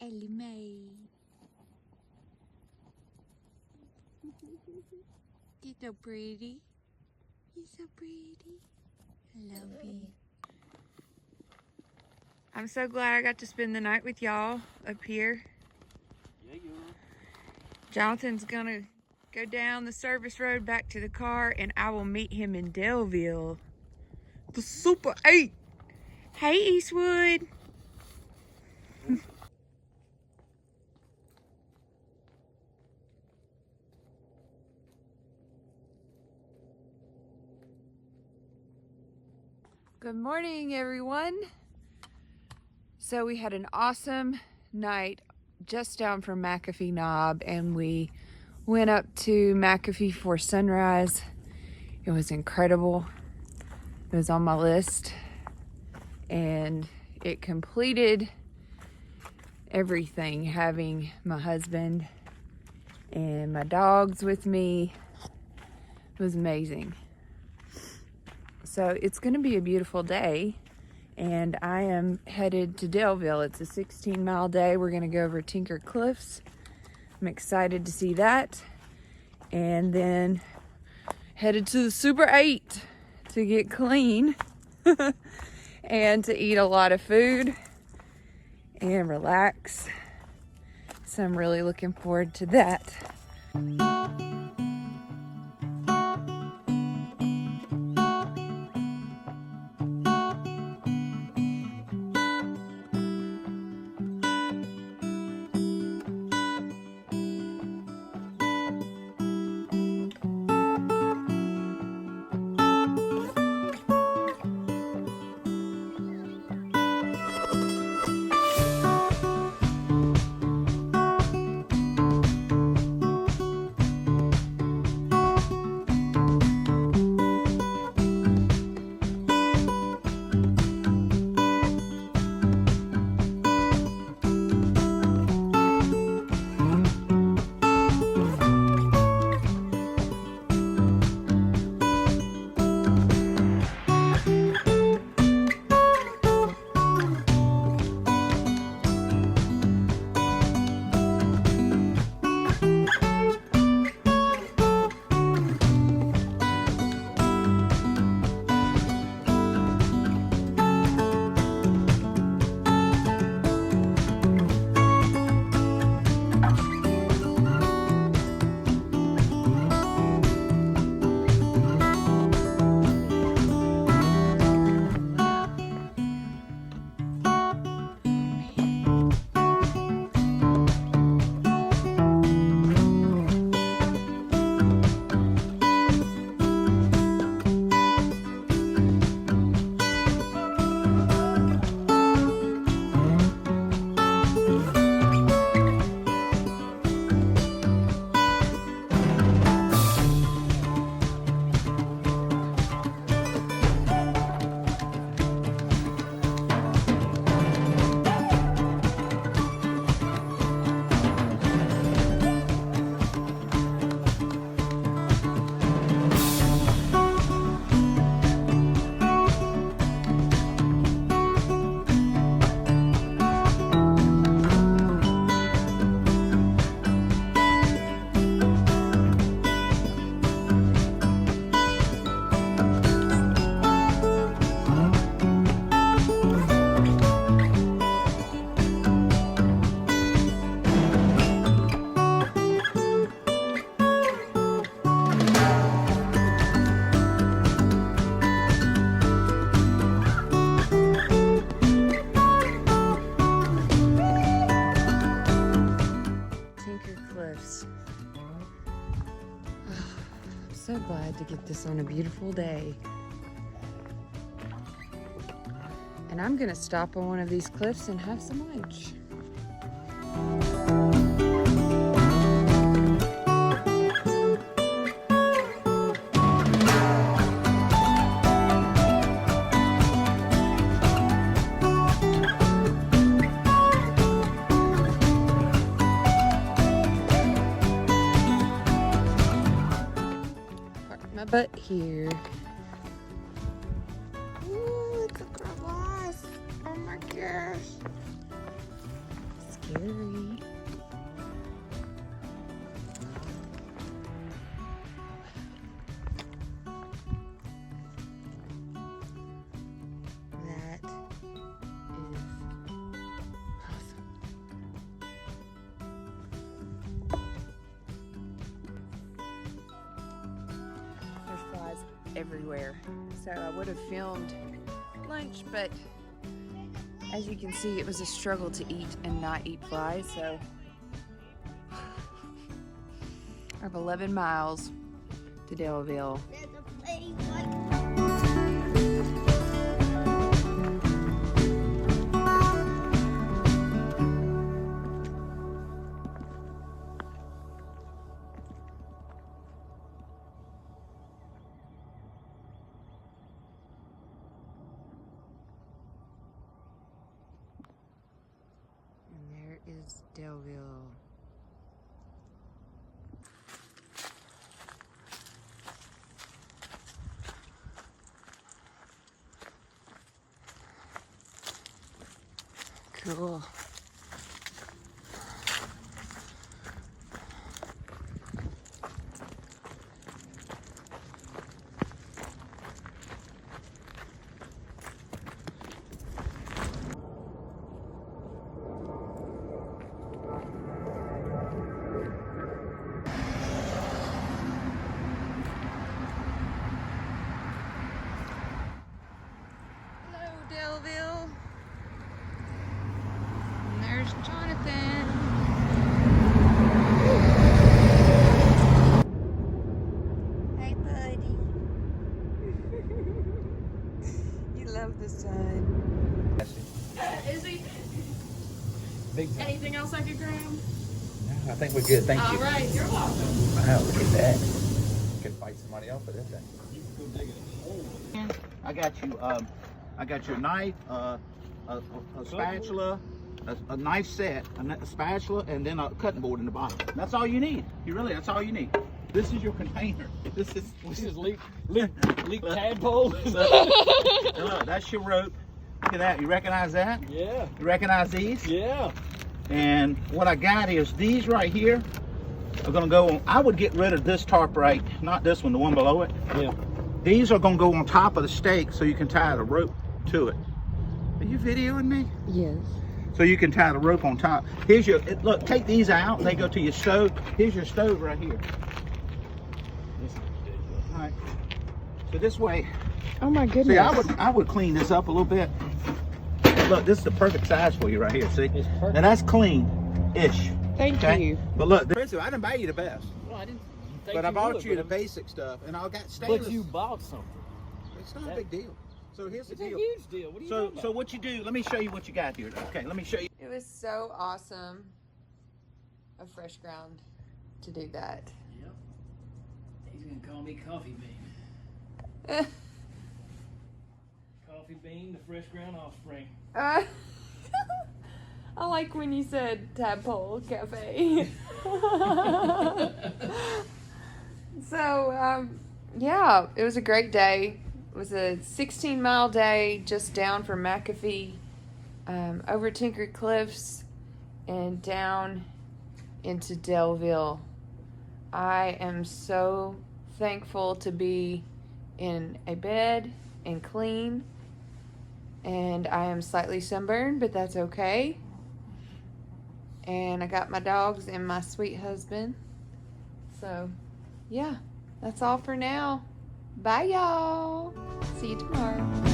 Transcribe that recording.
Ellie Mae. You're so pretty. You're so pretty. I love you. I'm so glad I got to spend the night with y'all up here. Yeah, you are. Jonathan's gonna go down the service road back to the car and I will meet him in Delville. The Super 8. Hey, Eastwood. Good morning, everyone. So we had an awesome night just down from McAfee Knob, and we went up to McAfee for sunrise. It was incredible. It was on my list, and it completed everything, having my husband and my dogs with me. It was amazing. So it's going to be a beautiful day, and I am headed to Delville. It's a 16-mile day. We're going to go over Tinker Cliffs. I'm excited to see that. And then headed to the Super 8 to get clean and to eat a lot of food and relax. So I'm really looking forward to that. So glad to get this on a beautiful day. And I'm gonna stop on one of these cliffs and have some lunch. But here. Ooh, it's a crevasse. Oh my gosh. Just scary. That is awesome. There's flies everywhere. So I would have filmed lunch, but as you can see, it was a struggle to eat and not eat flies, so I have 11 miles to Delville. Is Delville. Cool. Delville. And there's Jonathan. Hey, buddy. You love the sun. Is he? Big time. Anything else I could grab? I think we're good. Thank All you. right, you're welcome. Wow, look at that. Could fight somebody else for this thing. I got you. I got your knife, a spatula, a knife set, a spatula, and then a cutting board in the bottom. That's all you need. That's all you need. This is your container. This is leak tadpole. Look, that's your rope. Look at that. You recognize that? Yeah. You recognize these? Yeah. And what I got is these right here are gonna go on. I would get rid of this tarp right, not this one, the one below it. Yeah. These are gonna go on top of the stake so you can tie the rope to it. Are you videoing me? Yes. So you can tie the rope on top. Here's your, look, take these out and they go to your stove. Here's your stove right here. All right. So this way, Oh my goodness. see, I would clean this up a little bit. Look, this is the perfect size for you right here, see? It's perfect. Now that's clean-ish. Thank Okay? you. But look, I didn't buy you the best. Well, I didn't think But I bought would, you the but basic stuff, and I got stainless. But you bought something. It's not a big deal. So here's the It's a deal. huge deal. What are you So talking about? what you do? Let me show you what you got here. Okay, let me show you. It was so awesome of Fresh Ground to do that. Yep. He's gonna call me Coffee Bean. Coffee Bean, the fresh ground offspring. I like when you said Tadpole Cafe. So, yeah, it was a great day. It was a 16-mile day just down from McAfee, over Tinker Cliffs, and down into Delville. I am so thankful to be in a bed and clean. And I am slightly sunburned, but that's okay. And I got my dogs and my sweet husband. So, yeah, that's all for now. Bye, y'all. See you tomorrow.